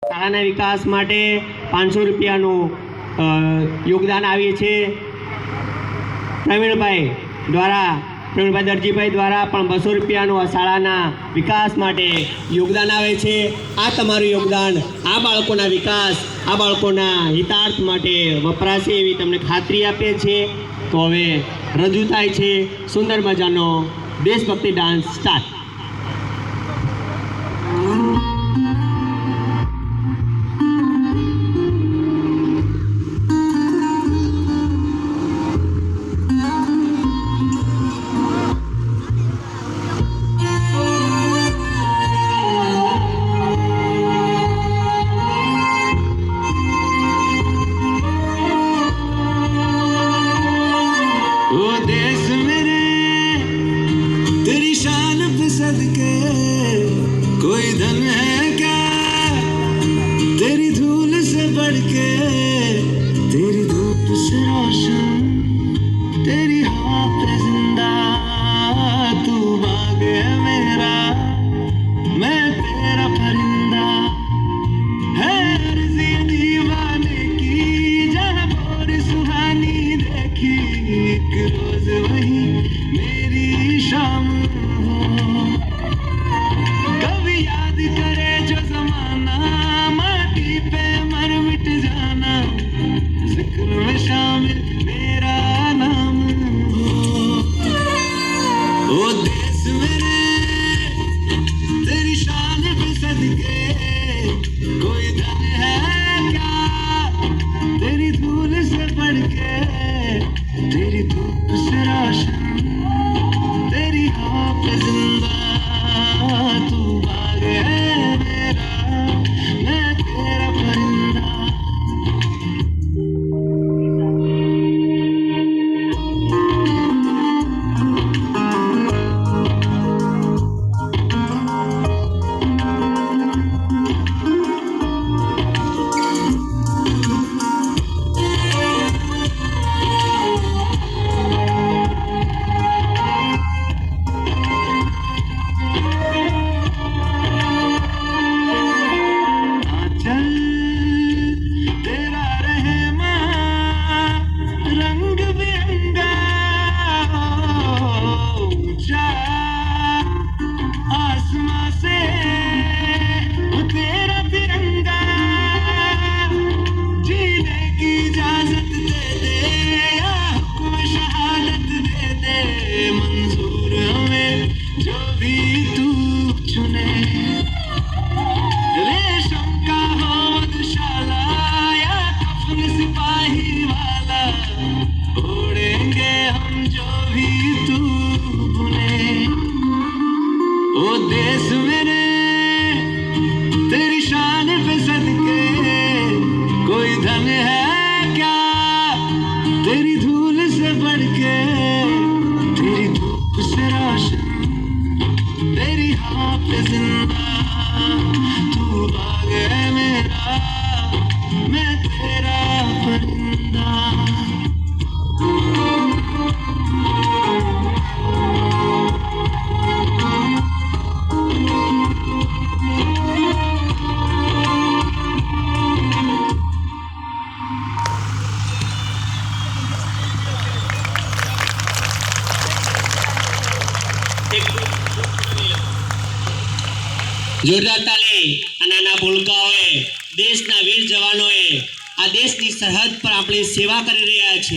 શાળાના વિકાસ માટે 500 રૂપિયાનું યોગદાન આવે છે। પ્રવીણભાઈ દરજીભાઈ દ્વારા પણ 200 રૂપિયાનું શાળાના વિકાસ માટે યોગદાન આવે છે। આ તમારું યોગદાન આ બાળકોના વિકાસ, આ બાળકોના હિતાર્થ માટે વપરાશે એવી તમને ખાતરી આપે છે। તો હવે રજૂ થાય છે સુંદર મજાનો દેશભક્તિ ડાન્સ સ્ટાર્ટ। ओ देश मेरे तेरी शान पे सदके कोई धन है क्या तेरी धूल से बढ़ के, तेरी धूप से रोशन तेरी हवा पे जिंदा, तू बाग है मेरा मैं तेरा परिंदा, है अर्ज़ी दीवाने की जहाँ बोर सुहानी देखी एक रोज वही मेरी शाम हो। कभी याद करे जो जमाना माटी पे मर मिट जाना, जिक्र में शामिल मेरा नाम हो। ओ देश मेरे तेरी शान पे सदके कोई धन है क्या तेरी धूल से बढ़ के, तेरी धूप से रोशन तेरी हवा पे जिंदा, तू बाग है मेरा मैं तेरा परिंदा। आसमां से तेरा तिरंगा जीने की इजाजत दे दे या हुक्म शहादत दे दे, मंजूर हमें जो भी तू चुने, रेशम का हो मधुशाला या कफन सिपाही वाला, ओढ़ेंगे हम जो भी तू बुने। ओ देश मेरे तेरी शान पे सदके कोई धन है क्या तेरी धूल से बढ़ के, तेरी धूप से रोशन तेरी हवा पे जिंदा, तू बाग है मेरा मैं तेरा परिंदा। જોરદાર તાલી નાના ભૂલકાઓએ દેશના વીર જવાનોએ આ દેશની સરહદ પર આપણી સેવા કરી રહ્યા છે।